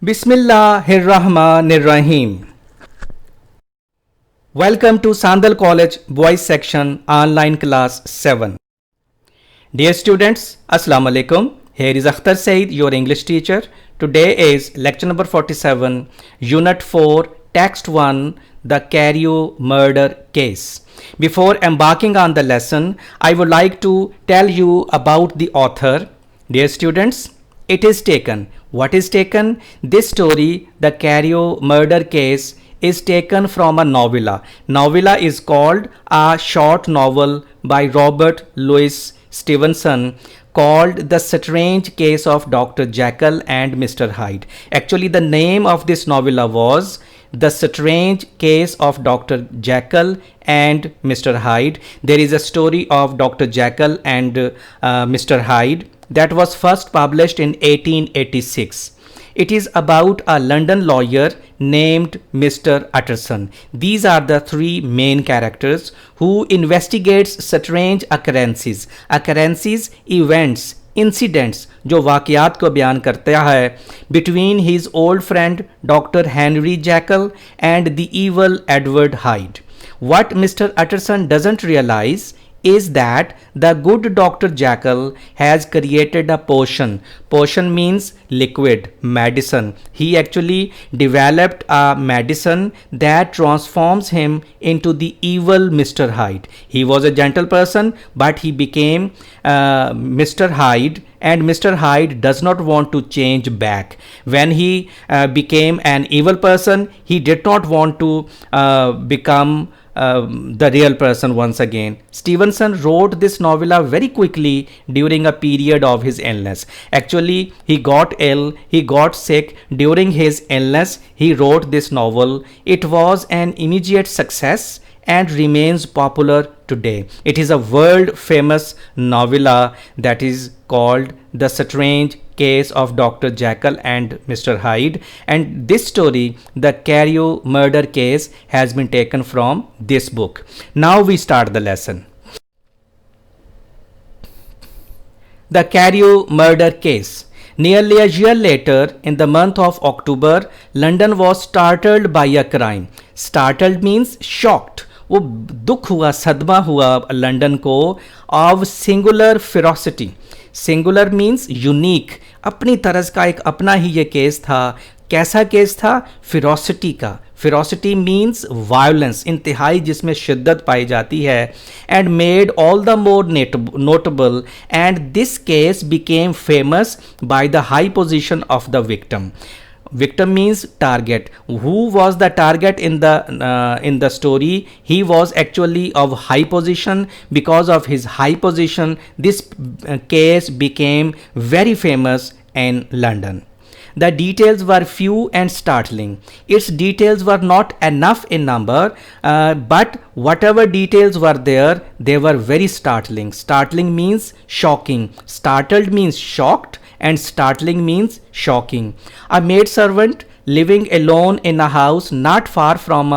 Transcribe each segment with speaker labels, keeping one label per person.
Speaker 1: Bismillahirrahmanirrahim. Welcome to Sandal College Boys Section Online Class 7. Dear students, Assalamu alaikum. Here is Akhtar Said, your English teacher. Today is lecture number 47, Unit 4, Text 1, The Carew Murder Case. Before embarking on the lesson, I would like to tell you about the author. Dear students, it is taken. What is taken? This story, The Carew Murder Case, is taken from a novella. Novella is called a short novel by Robert Louis Stevenson called The Strange Case of Dr. Jekyll and Mr. Hyde. Actually, the name of this novella was The Strange Case of Dr. Jekyll and Mr. Hyde. There is a story of Dr. Jekyll and Mr. Hyde that was first published in 1886. It is about a London lawyer named Mr. Utterson. These are the three main characters who investigates strange occurrences, events, incidents जो वाक़यात को बयान करता है between his old friend Dr. Henry Jekyll and the evil Edward Hyde. What Mr. Utterson doesn't realize is that the good Dr. Jekyll has created a potion. Potion means liquid, medicine. He actually developed a medicine that transforms him into the evil Mr. Hyde. He was a gentle person, but he became Mr. Hyde, and Mr. Hyde does not want to change back. When he became an evil person, he did not want to become the real person once again. Stevenson wrote this novella very quickly during a period of his illness. Actually, he got ill, he got sick. During his illness, he wrote this novel. It was an immediate success and remains popular today. It is a world famous novella that is called The Strange Case of Dr. Jekyll and Mr. Hyde, and this story, The Carew Murder Case, has been taken from this book. Now we start the lesson. The Carew Murder Case. Nearly a year later, in the month of October, London was startled by a crime. Startled means shocked. वो दुख हुआ, सदमा हुआ London को of singular ferocity. Singular means unique, अपनी तरह का एक अपना ही ये केस था. कैसा केस था? फेरोसिटी का. फेरोसिटी मीन्स वायलेंस, इंतहाई जिसमें शिद्दत पाई जाती है. And made all the more notable and this case became famous by the high position of the victim. Victim means target. Who was the target in the story? He was actually of high position. Because of his high position, this case became very famous in London. The details were few and startling. Its details were not enough in number, but whatever details were there, they were very startling. Startling means shocking. Startled means shocked, and startling means shocking. A maidservant living alone in a house not far from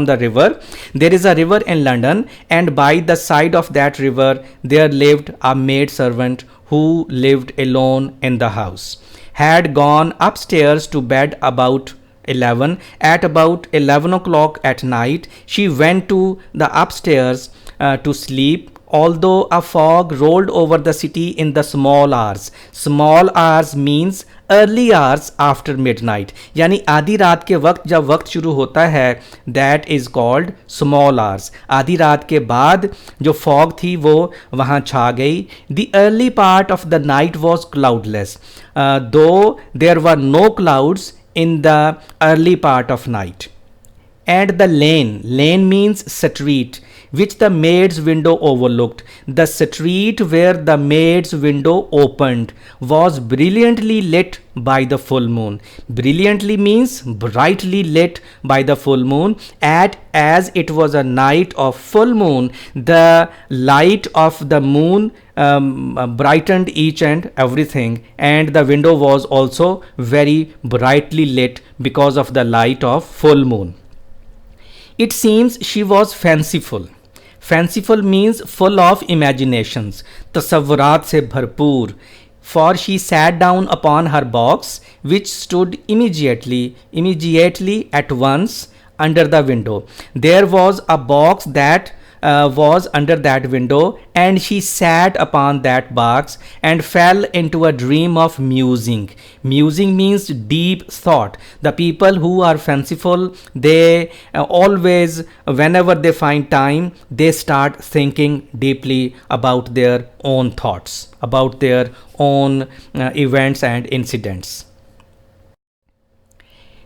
Speaker 1: the river. There is a river in London, and by the side of that river there lived a maidservant who lived alone in the house. Had gone upstairs to bed about 11. At about 11 o'clock at night, she went to the upstairs to sleep. Although a fog rolled over the city in the small hours. Small hours means early hours after midnight. यानी आधी रात के वक्त जब वक्त शुरू होता है, that is called small hours. आधी रात के बाद जो fog थी वो वहाँ छा गई. The early part of the night was cloudless, though there were no clouds in the early part of night. And the lane means street, which the maid's window overlooked. The street where the maid's window opened was brilliantly lit by the full moon. Brilliantly means brightly lit by the full moon. As it was a night of full moon, the light of the moon brightened each and everything, and the window was also very brightly lit because of the light of full moon. It seems she was fanciful. Fanciful means full of imaginations, तसव्वुरात से भरपूर. for she sat down upon her box, which stood immediately at once under the window. There was a box that was under that window, and she sat upon that box and fell into a dream of musing. Musing means deep thought. The people who are fanciful, they always, whenever they find time, they start thinking deeply about their own thoughts, about their own events and incidents.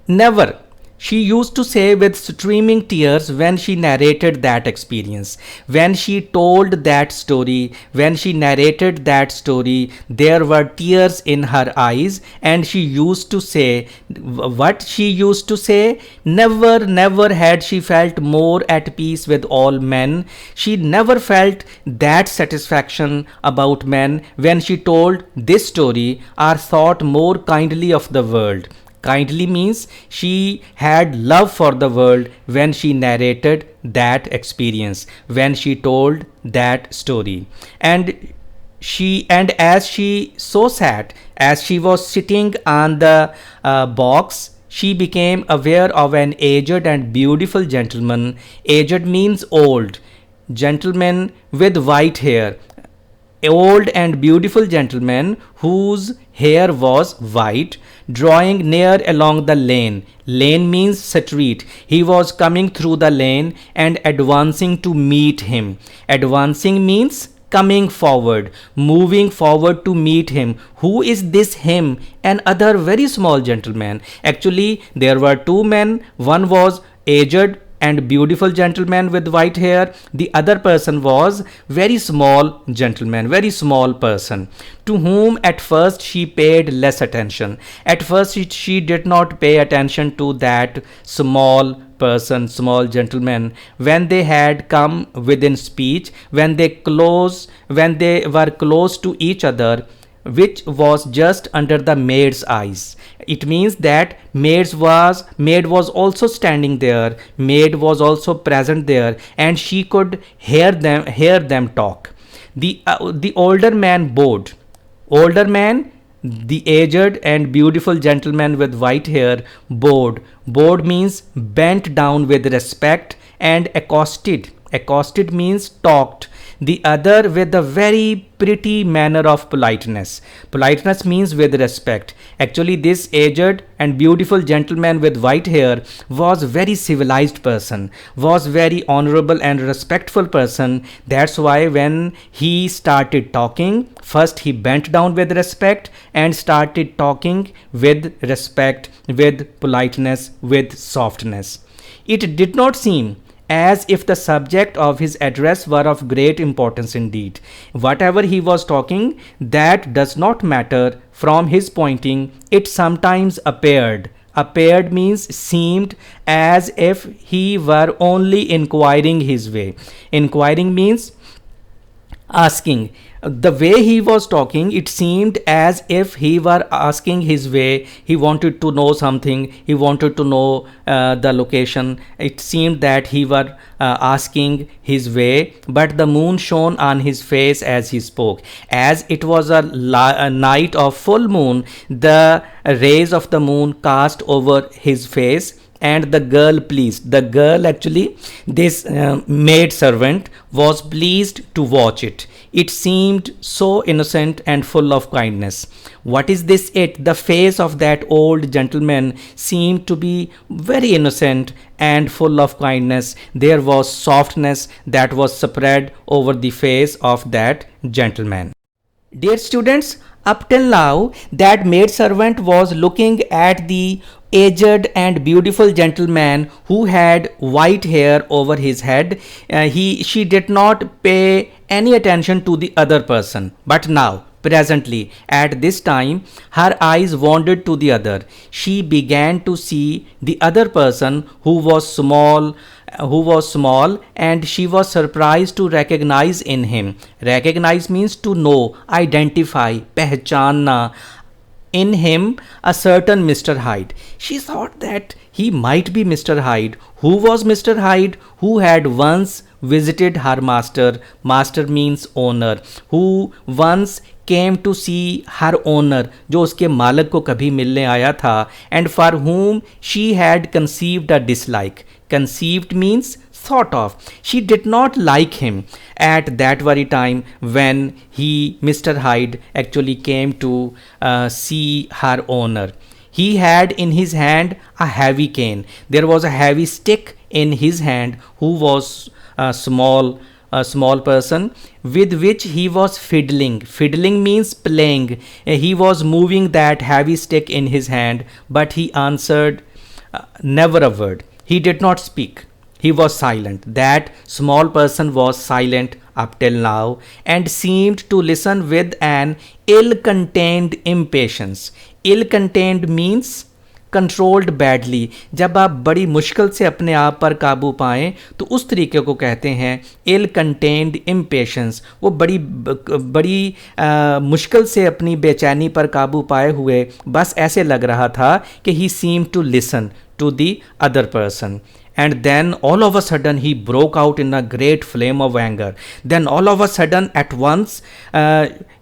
Speaker 1: Never, she used to say with streaming tears when she narrated that experience. When she told that story, when she narrated that story, there were tears in her eyes, and she used to say, what she used to say? Never, never had she felt more at peace with all men. She never felt that satisfaction about men when she told this story or thought more kindly of the world. Kindly means she had love for the world when she narrated that experience, when she told that story. And as she so sat, as she was sitting on the box, she became aware of an aged and beautiful gentleman. Aged means old. Gentleman with white hair. Old and beautiful gentleman whose hair was white, drawing near along the lane. Lane means street. He was coming through the lane and advancing to meet him. Advancing means coming forward, moving forward to meet him. Who is this him? An other very small gentleman. Actually, there were two men. One was aged and beautiful gentleman with white hair. The other person was very small gentleman, very small person, to whom at first she paid less attention. At first she did not pay attention to that small person, small gentleman. When they had come within speech, when they were close to each other, which was just under the maid's eyes. It means that maid was also standing there, maid was also present there, and she could hear them talk. The older man bowed. Older man, the aged and beautiful gentleman with white hair, bowed. Bowed means bent down with respect and accosted. Accosted means talked. The other with a very pretty manner of politeness. Politeness means with respect. Actually, this aged and beautiful gentleman with white hair was very civilized person, was very honorable and respectful person. That's why when he started talking, first he bent down with respect and started talking with respect, with politeness, with softness. It did not seem as if the subject of his address were of great importance indeed. Whatever he was talking, that does not matter from his pointing. It sometimes appeared. Appeared means seemed, as if he were only inquiring his way. Inquiring means asking. The way he was talking, it seemed as if he were asking his way. He wanted to know something. He wanted to know the location. It seemed that he were asking his way, but the moon shone on his face as he spoke. As it was a night of full moon, the rays of the moon cast over his face, and the girl pleased. The girl, actually, this maid servant, was pleased to watch it. It seemed so innocent and full of kindness. What is this it? The face of that old gentleman seemed to be very innocent and full of kindness. There was softness that was spread over the face of that gentleman. Dear students, up till now, that maid servant was looking at the aged and beautiful gentleman who had white hair over his head. She did not pay any attention to the other person. But now, presently, at this time, her eyes wandered to the other. She began to see the other person who was small, and she was surprised to recognize in him. Recognize means to know, identify, pehchanna. In him a certain Mr. Hyde. She thought that he might be Mr. Hyde. Who was Mr. Hyde? Who had once visited her master. Master means owner. Who once came to see her owner, जो उसके मालिक को कभी मिलने आया था, and for whom she had conceived a dislike. Conceived means thought of. She did not like him at that very time when Mr. Hyde, actually came to see her owner. He had in his hand a heavy cane. There was a heavy stick in his hand, who was a small person, with which he was fiddling. Fiddling means playing. He was moving that heavy stick in his hand, but he answered never a word. He did not speak. He was silent. That small person was silent up till now, and seemed to listen with an ill-contained impatience. Ill-contained means controlled badly. जब आप बड़ी मुश्किल से अपने आप पर काबू पाएं तो उस तरीके को कहते हैं इल कंटेन्ड इम्पेशंस. वो बड़ी मुश्किल से अपनी बेचैनी पर काबू पाए हुए बस ऐसे लग रहा था कि he seem to listen to the other person. And then all of a sudden he broke out in a great flame of anger. Then all of a sudden at once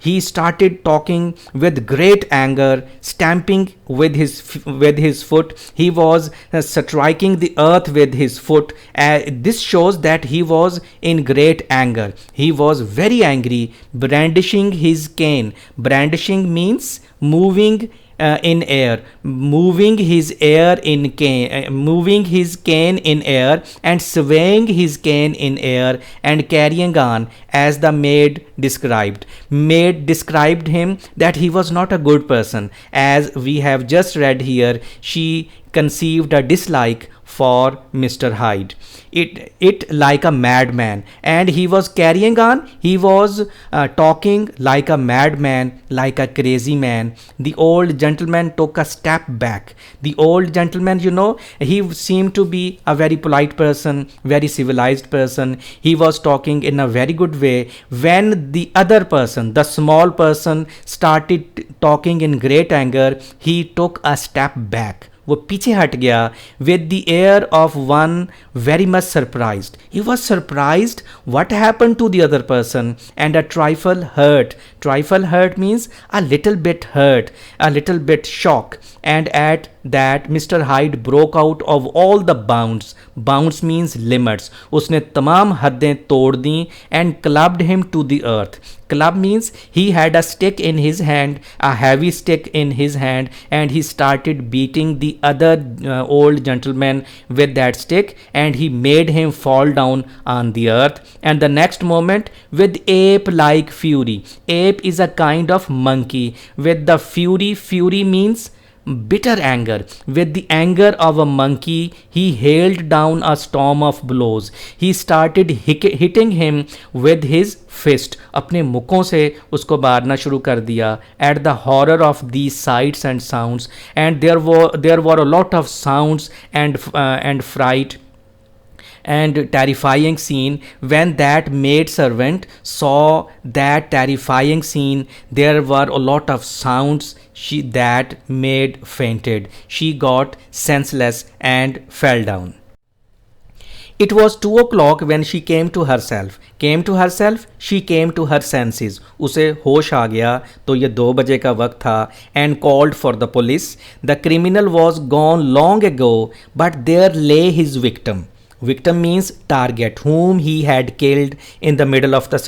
Speaker 1: he started talking with great anger, stamping with his foot. He was striking the earth with his foot. This shows that he was in great anger. He was very angry, brandishing his cane. Brandishing means moving in air, moving his cane in air, and swaying his cane in air, and carrying on, as the maid described. Maid described him that he was not a good person. As we have just read here, she conceived a dislike for Mr. Hyde. It like a madman, and he was carrying on. He was talking like a madman, like a crazy man. The old gentleman took a step back. The old gentleman, he seemed to be a very polite person, very civilized person. He was talking in a very good way. When the other person, the small person, started talking in great anger, he took a step back. वो पीछे हट गया with the air of one very much surprised. He was surprised what happened to the other person, and a trifle hurt. Trifle hurt means a little bit hurt, a little bit shock. And at that Mr. Hyde broke out of all the bounds. Bounds means limits. उसने तमाम हदें तोड़ दी and clubbed him to the earth. Club means he had a stick in his hand, a heavy stick in his hand, and he started beating the other old gentleman with that stick, and he made him fall down on the earth. And the next moment, with ape-like fury. Ape is a kind of monkey. With the fury means bitter anger. With the anger of a monkey, he hailed down a storm of blows. He started hitting him with his fist. अपने मुक्कों से उसको मारना शुरू कर दिया. At the horror of these sights and sounds, and there were a lot of sounds and fright and terrifying scene. When that maid servant saw that terrifying scene, there were a lot of sounds. That maid fainted. She got senseless and fell down. It was 2 o'clock when she came to herself. Came to herself, she came to her senses. उसे होश आ गया तो ये 2 बजे का वक्त था. And called for the police. The criminal was gone long ago, but there lay his victim. Victim means target, whom he had killed in the middle of the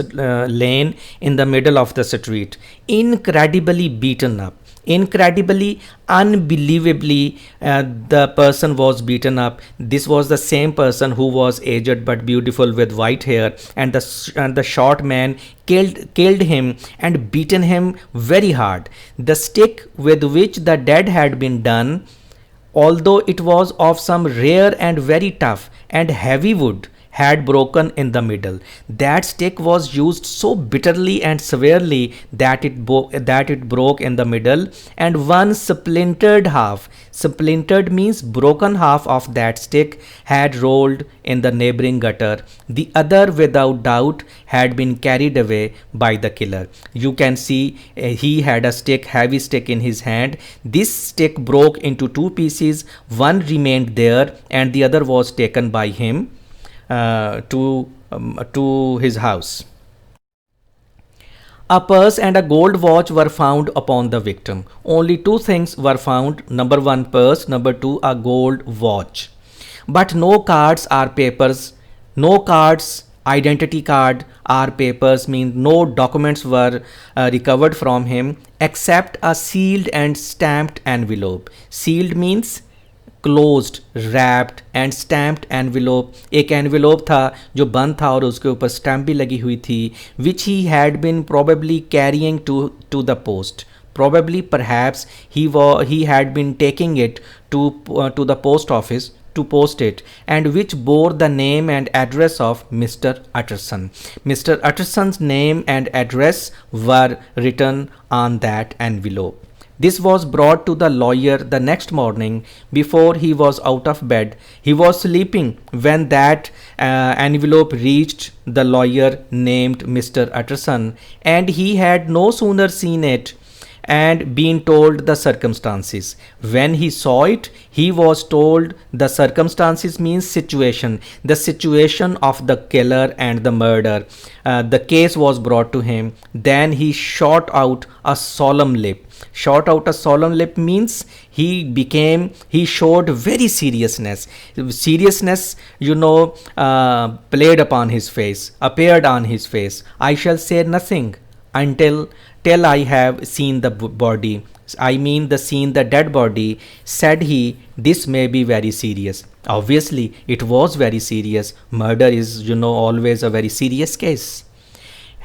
Speaker 1: lane, in the middle of the street. Incredibly beaten up. Incredibly, unbelievably, the person was beaten up. This was the same person who was aged but beautiful with white hair, and the short man killed him and beaten him very hard. The stick with which the deed had been done, although it was of some rare and very tough and heavy wood, had broken in the middle. That stick was used so bitterly and severely that it broke in the middle, and one splintered half. Splintered means broken half of that stick had rolled in the neighboring gutter. The other, without doubt, had been carried away by the killer. You can see he had a heavy stick in his hand. This stick broke into 2 pieces. One remained there, and the other was taken by him to his house. A purse and a gold watch were found upon the victim. Only two things were found: number one, purse; number two, a gold watch. But no cards or papers, no cards, identity card or papers, mean no documents were recovered from him except a sealed and stamped envelope. Sealed means closed, wrapped and stamped envelope. एक envelope था जो बंद था और उसके ऊपर stamp भी लगी हुई थी, which he had been probably carrying to the post. Probably, perhaps, he had been taking it to the post office to post it, and which bore the name and address of Mr. Utterson. Mr. Utterson's name and address were written on that envelope. This was brought to the lawyer the next morning before he was out of bed. He was sleeping when that envelope reached the lawyer named Mr. Utterson, and he had no sooner seen it and been told the circumstances. When he saw it, he was told the circumstances means situation, the situation of the killer and the murder. The case was brought to him. Then he shot out a solemn lip. Shot out a solemn lip means he showed very seriousness. Seriousness, played upon his face, appeared on his face. I shall say nothing till I have seen the body. I mean the dead body, said he. This may be very serious. Obviously, it was very serious. Murder is, always a very serious case.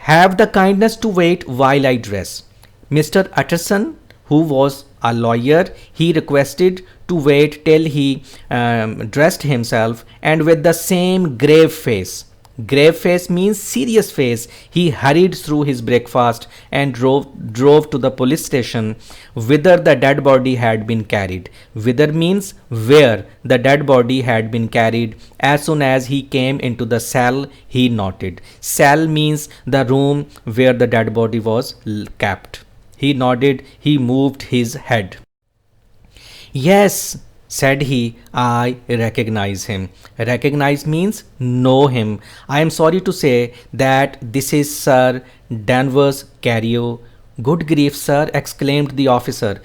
Speaker 1: Have the kindness to wait while I dress. Mr. Utterson, who was a lawyer, he requested to wait till he dressed himself, and with the same grave face. Grave face means serious face. He hurried through his breakfast and drove to the police station whither the dead body had been carried. Whither means where the dead body had been carried. As soon as he came into the cell, he nodded. Cell means the room where the dead body was kept. He nodded. He moved his head. Yes, said he, I recognize him. Recognize means know him. I am sorry to say that this is Sir Danvers Carew. Good grief, sir, exclaimed the officer.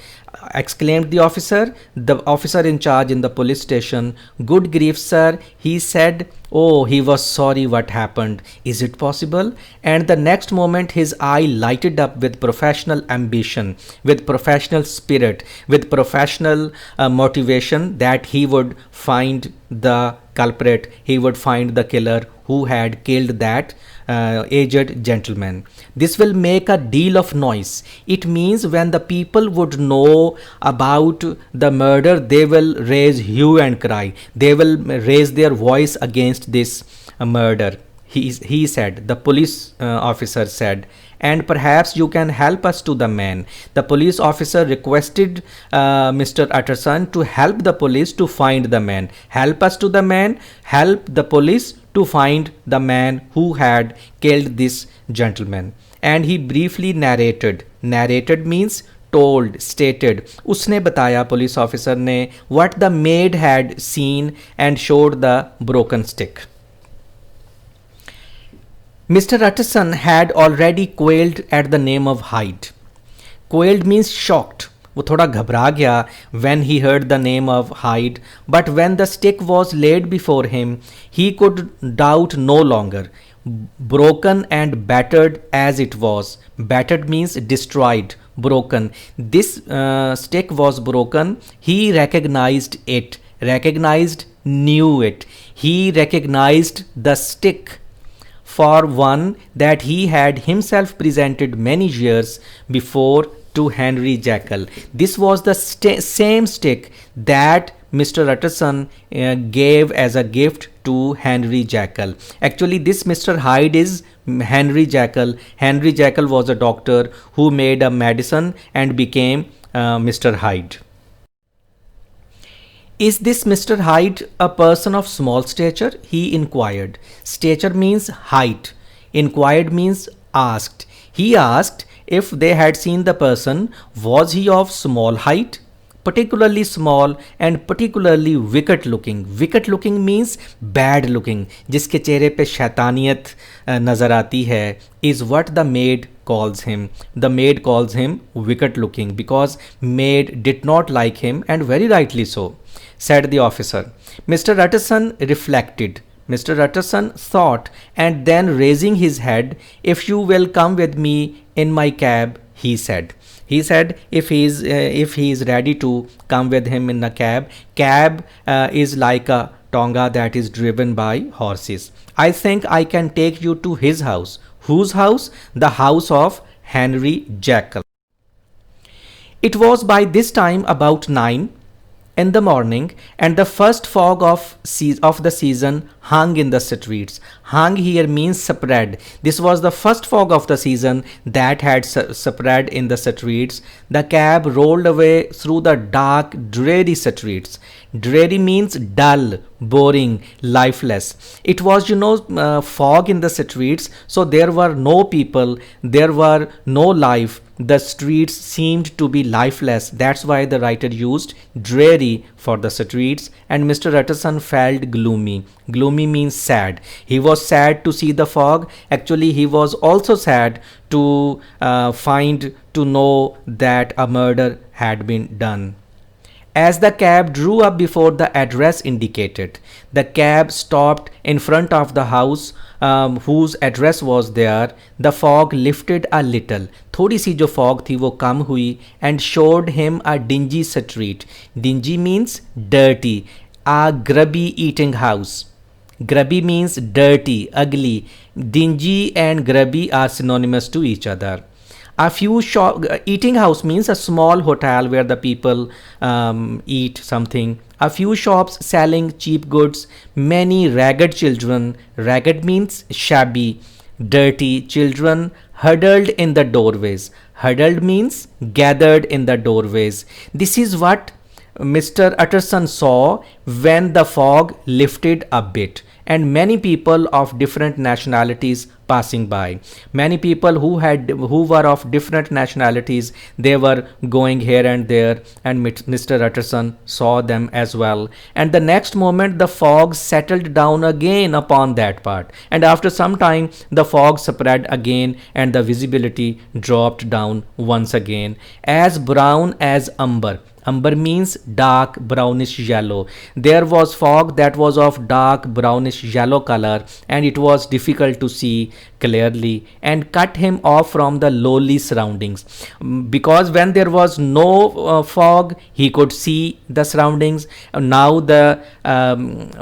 Speaker 1: The officer in charge in the police station. Good grief, sir, he said. Oh, he was sorry what happened. Is it possible? And the next moment his eye lighted up with professional ambition, with professional spirit, with professional motivation that he would find the culprit, he would find the killer who had killed that aged gentleman. This will make a deal of noise. It means when the people would know about the murder, they will raise hue and cry. They will raise their voice against this murder. He said, the police officer said, and perhaps you can help us to the man. The police officer requested Mr. Utterson to help the police to find the man. Help us to the man, help the police to find the man who had killed this gentleman. And he briefly narrated. Narrated means told, stated. उसने बताया, police officer ने, what the maid had seen and showed the broken stick. Mr. Utterson had already quailed at the name of Hyde. Quailed means shocked. वो थोड़ा घबरा गया when he heard the name of Hyde, but when the stick was laid before him, he could doubt no longer. Broken and battered as it was. Battered means destroyed, broken. This stick was broken. He recognized it. Recognized, knew it. He recognized the stick for one that he had himself presented many years before to Henry Jekyll. This was the same stick that Mr. Utterson gave as a gift to Henry Jekyll. Actually, this Mr. Hyde is Henry Jekyll. Henry Jekyll was a doctor who made a medicine and became Mr. Hyde. Is this Mr. Hyde a person of small stature? He inquired. Stature means height. Inquired means asked. He asked if they had seen the person. Was he of small height? Particularly small and particularly wicked looking. Wicked looking means bad looking. जिसके चेहरे पे शैतानियत नज़र आती है is what the maid calls him. The maid calls him wicked looking because maid did not like him, and very rightly so, said the officer. Mr. Utterson reflected. Mr. Utterson thought, and then raising his head, if you will come with me in my cab, he said. He said if he is ready to come with him in a cab. Cab is like a tonga that is driven by horses. I think I can take you to his house. Whose house? The house of Henry Jekyll. It was by this time about 9 in the morning, and the first fog of the season hung in the streets. Hung here means spread. This was the first fog of the season that had spread in the streets. The cab rolled away through the dark, dreary streets. Dreary means dull, boring, lifeless. It was, fog in the streets, so there were no people, there were no life. The streets seemed to be lifeless. That's why the writer used dreary for the streets, and Mr. Utterson felt gloomy. Gloomy means sad. He was sad to see the fog. Actually, he was also sad to know that a murder had been done. As the cab drew up before the address indicated, the cab stopped in front of the house whose address was there. The fog lifted a little. थोड़ी सी जो fog थी वो कम हुई and showed him a dingy street. Dingy means dirty. A grubby eating house. Grubby means dirty, ugly. Dingy and grubby are synonymous to each other. A few eating house means a small hotel where the people eat something. A few shops selling cheap goods. Many ragged children. Ragged means shabby, dirty. Children huddled in the doorways. Huddled means gathered in the doorways. This is what Mr. Utterson saw when the fog lifted a bit, and many people of different nationalities passing by. Many people who were of different nationalities, they were going here and there, and Mr. Utterson saw them as well. And the next moment the fog settled down again upon that part, and after some time the fog spread again and the visibility dropped down once again, as brown as umber. Umber means dark brownish yellow. There was fog that was of dark brownish yellow color, and it was difficult to see clearly and cut him off from the lowly surroundings. Because when there was no fog, he could see the surroundings. Now the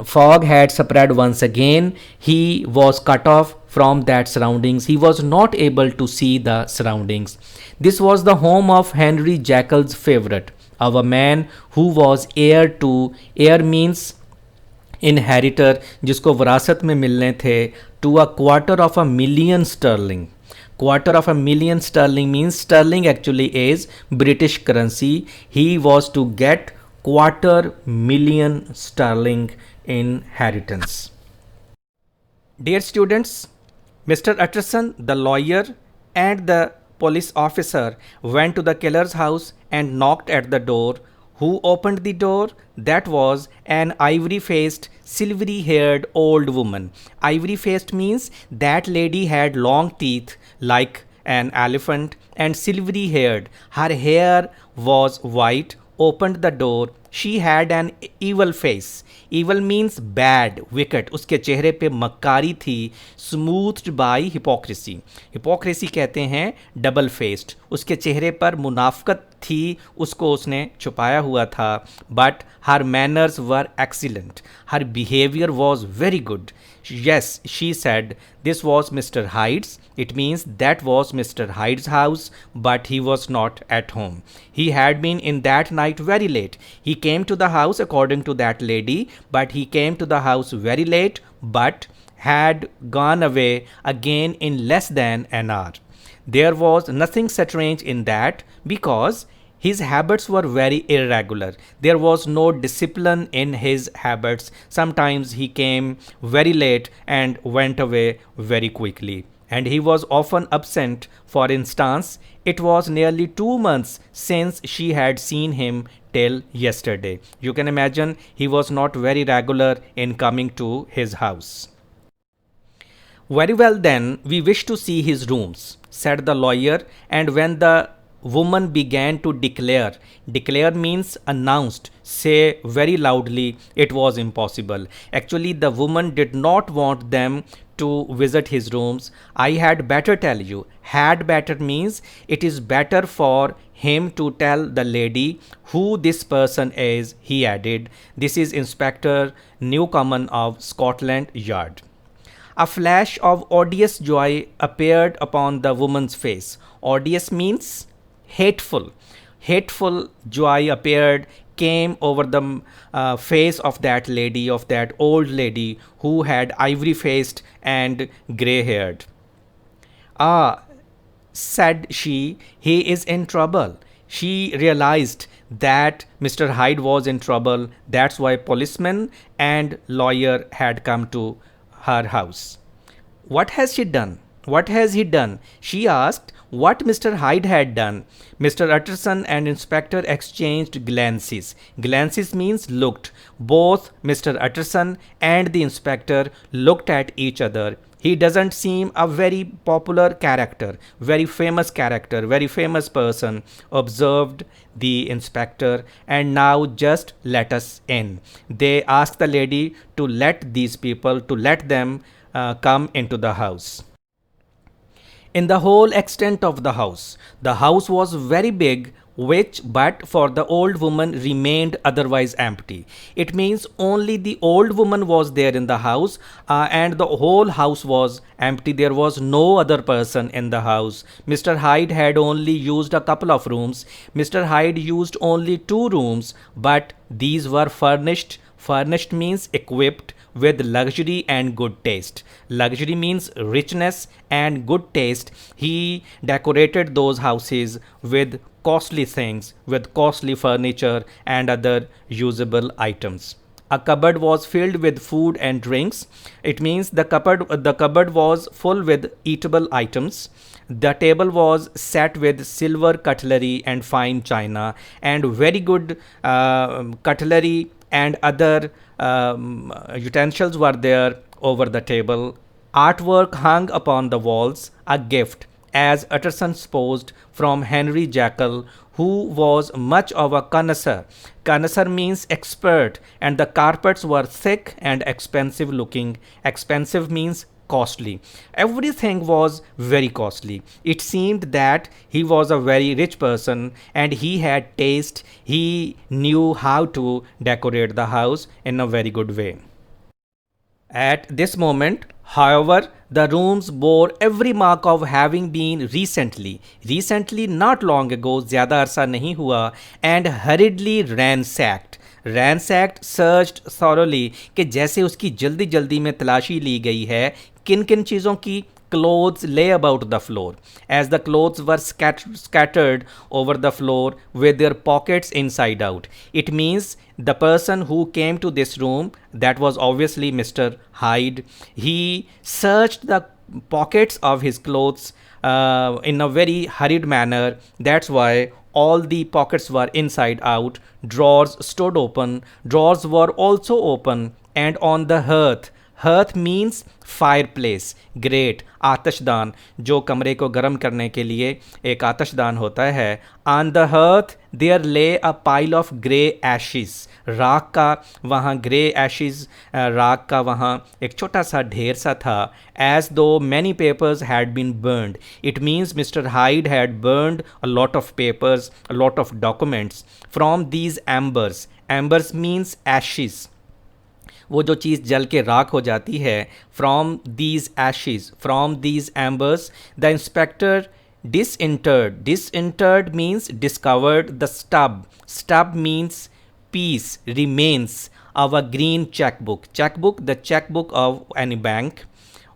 Speaker 1: fog had spread once again. He was cut off from that surroundings. He was not able to see the surroundings. This was the home of Henry Jekyll's favorite, our man who was heir means inheritor, जिसको विरासत में मिलने थे, to a $250,000 sterling. $250,000 sterling means sterling actually is British currency. He was to get $250,000 sterling inheritance. Dear students, Mr. Utterson, the lawyer, and the police officer went to the killer's house and knocked at the door. Who opened the door? That was an ivory-faced, silvery-haired old woman. Ivory-faced means that lady had long teeth like an elephant and silvery-haired. Her hair was white. Opened the door. She had an evil face. Evil means bad, wicked. उसके चेहरे पे मक्कारी थी. Smoothed by hypocrisy. Hypocrisy कहते हैं double faced. उसके चेहरे पर मुनाफकत थी, उसको उसने छुपाया हुआ था. But her manners were excellent. Her behavior was very good. Yes, she said, this was Mr. Hyde's. It means that was Mr. Hyde's house, but he was not at home. He had been in that night very late. He came to the house according to that lady, but he came to the house very late, but had gone away again in less than an hour. There was nothing strange in that, because his habits were very irregular. There was no discipline in his habits. Sometimes he came very late and went away very quickly. And he was often absent. For instance, it was nearly 2 months since she had seen him till yesterday. You can imagine he was not very regular in coming to his house. Very well, then, we wish to see his rooms, said the lawyer, and when the woman began to declare means announced, say very loudly, it was impossible. Actually, the woman did not want them to visit his rooms. I had better tell you. Had better means it is better for him to tell the lady who this person is, he added. This is Inspector Newcomen of Scotland Yard. A flash of odious joy appeared upon the woman's face. Odious means hateful. Hateful joy came over the face of that lady, of that old lady who had ivory faced and grey haired. Ah, said she, he is in trouble. She realized that Mr. Hyde was in trouble. That's why policeman and lawyer had come to her house. What has she done? What has he done? She asked what Mr. Hyde had done. Mr. Utterson and Inspector exchanged glances. Glances means looked. Both Mr. Utterson and the inspector looked at each other. He doesn't seem a very popular character, very famous person, observed the inspector, and now just let us in. They asked the lady to let these people, to let them come into the house. In the whole extent of the house was very big, which but for the old woman remained otherwise empty. It means only the old woman was there in the house, and the whole house was empty. There was no other person in the house. Mr. Hyde had only used a couple of rooms. Mr. Hyde used only 2 rooms, but these were furnished. Furnished means equipped with luxury and good taste. Luxury means richness and good taste. He decorated those houses with costly things, with costly furniture and other usable items. A cupboard was filled with food and drinks. It means the cupboard was full with eatable items. The table was set with silver cutlery and fine china, and very good cutlery and other utensils were there over the table. Artwork hung upon the walls, a gift, as Utterson supposed, from Henry Jekyll, who was much of a connoisseur. Connoisseur means expert, and the carpets were thick and expensive looking. Expensive means costly. Everything was very costly. It seemed that he was a very rich person and he had taste. He knew how to decorate the house in a very good way. At this moment, however, the rooms bore every mark of having been recently not long ago, zyada arsa nahi hua, and hurriedly ransacked, searched thoroughly, कि जैसे उसकी जल्दी जल्दी में तलाशी ली गई है किन किन चीज़ों की. Clothes lay about the floor, as the clothes were scattered over the floor with their pockets inside out. It means the person who came to this room, that was obviously Mr. Hyde, he searched the pockets of his clothes in a very hurried manner. That's why all the pockets were inside out. Drawers stood open. Drawers were also open. And on the hearth means fireplace, grate, आतशदान, जो कमरे को गर्म करने के लिए एक आतशदान होता है. ऑन द हर्थ देयर ले a pile of grey Ashes, राख का वहाँ ग्रे एशिज, राख का वहाँ एक छोटा सा ढेर सा था. As though many papers had been burned. It means mister Hyde had burned a lot of papers, a lot of documents from these embers. Embers means ashes, वो जो चीज़ जल के राख हो जाती है. From these ashes, from these embers, the inspector disinterred means discovered the stub means piece, remains of a green checkbook, the checkbook of any bank,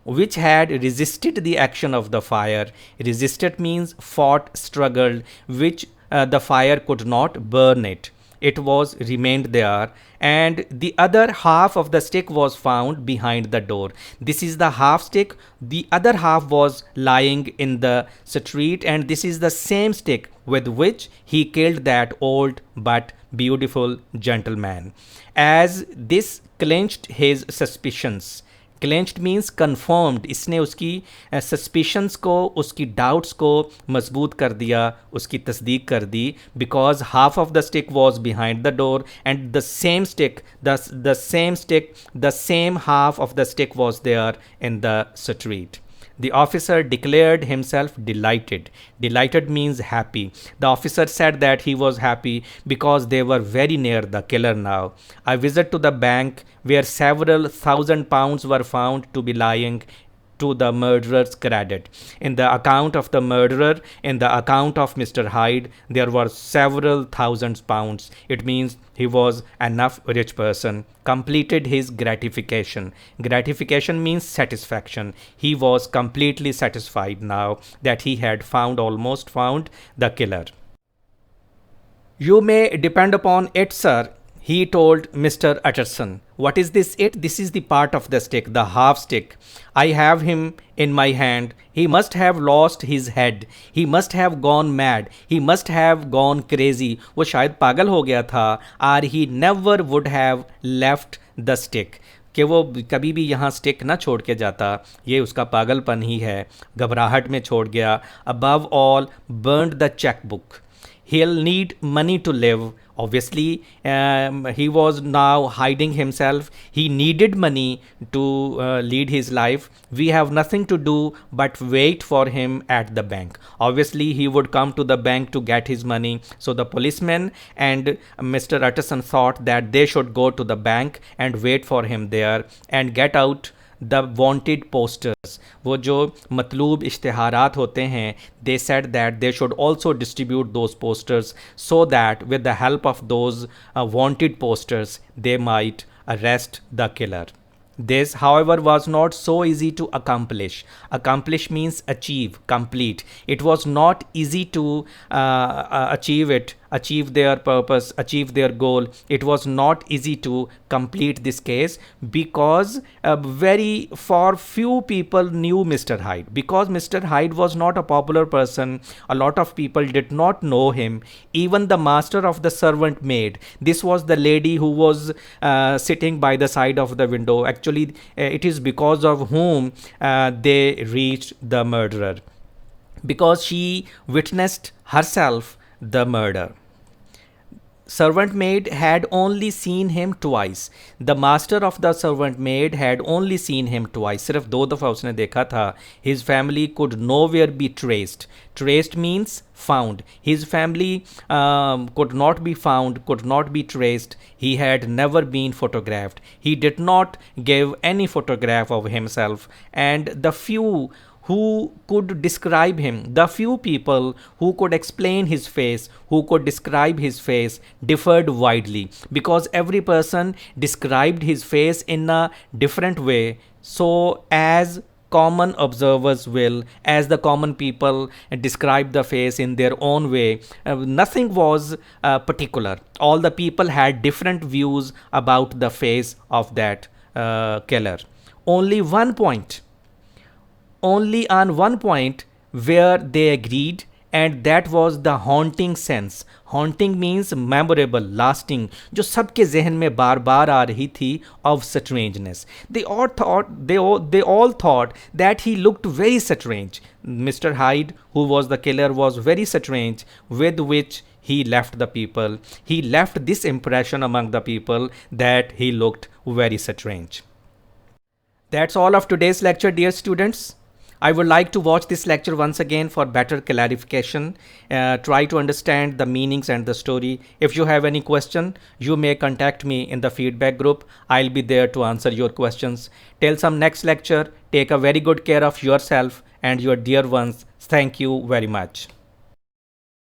Speaker 1: which had resisted the action of the fire. Resisted means fought, struggled, which the fire could not burn it. It was remained there, and the other half of the stick was found behind the door. This is the half stick. The other half was lying in the street, and this is the same stick with which he killed that old but beautiful gentleman. As this clinched his suspicions, clenched means confirmed, इसने उसकी suspicions को, उसकी doubts को मजबूत कर दिया, उसकी तस्दीक कर दी, because half of the stick was behind the door and the same stick, the same half of the stick was there in the street. The officer declared himself delighted. Delighted means happy. The officer said that he was happy because they were very near the killer now. I visited to the bank where several £1,000 were found to be lying to the murderer's credit. In the account of the murderer, in the account of Mr. Hyde, there were several £1,000s. It means he was enough rich person. Completed his gratification. Gratification means satisfaction. He was completely satisfied now that he had almost found the killer. You may depend upon it, sir, he told Mr. Utterson. What is this it? This is the part of the stick, the half stick. I have him in my hand. He must have lost his head. He must have gone mad. He must have gone crazy. वो शायद पागल हो गया था. Or he never would have left the stick. कि वो कभी भी यहाँ स्टिक ना छोड़ के जाता, ये उसका पागलपन ही है. घबराहट में छोड़ गया. Above all, burned the checkbook. He'll need money to live. Obviously, he was now hiding himself. He needed money to lead his life. We have nothing to do but wait for him at the bank. Obviously, he would come to the bank to get his money. So the policeman and Mr. Utterson thought that they should go to the bank and wait for him there and get out the wanted posters. वो जो मतलूब इश्तिहारात होते हैं, they said that they should also distribute those posters so that with the help of those wanted posters they might arrest the killer. This, however, was not so easy to accomplish. Accomplish means achieve, complete. It was not easy to achieve their purpose, achieve their goal. It was not easy to complete this case because very for few people knew Mr. Hyde. Because Mr. Hyde was not a popular person, a lot of people did not know him. Even the master of the servant maid, this was the lady who was sitting by the side of the window. Actually, it is because of whom they reached the murderer, because she witnessed herself the murder. Servant maid had only seen him twice. The master of the servant maid had only seen him twice. सिर्फ 2 दफ़ा उसने देखा था. His family could nowhere be traced. Traced means found. His family could not be found, could not be traced. He had never been photographed. He did not give any photograph of himself. And the few who could describe him, the few people who could explain his face, who could describe his face, differed widely, because every person described his face in a different way. So as common observers will, as the common people describe the face in their own way, nothing was particular. All the people had different views about the face of that killer. Only on one point where they agreed, and that was the haunting sense. Haunting means memorable, lasting, जो सबके जहन में बार बार आ रही थी, of strangeness. They all thought that he looked very strange. Mr. Hyde, who was the killer, was very strange, with which he left the people. He left this impression among the people that he looked very strange. That's all of today's lecture, dear students. I would like to watch this lecture once again for better clarification. Try to understand the meanings and the story. If you have any question, you may contact me in the feedback group. I'll be there to answer your questions. Till some next lecture, take a very good care of yourself and your dear ones. Thank you very much.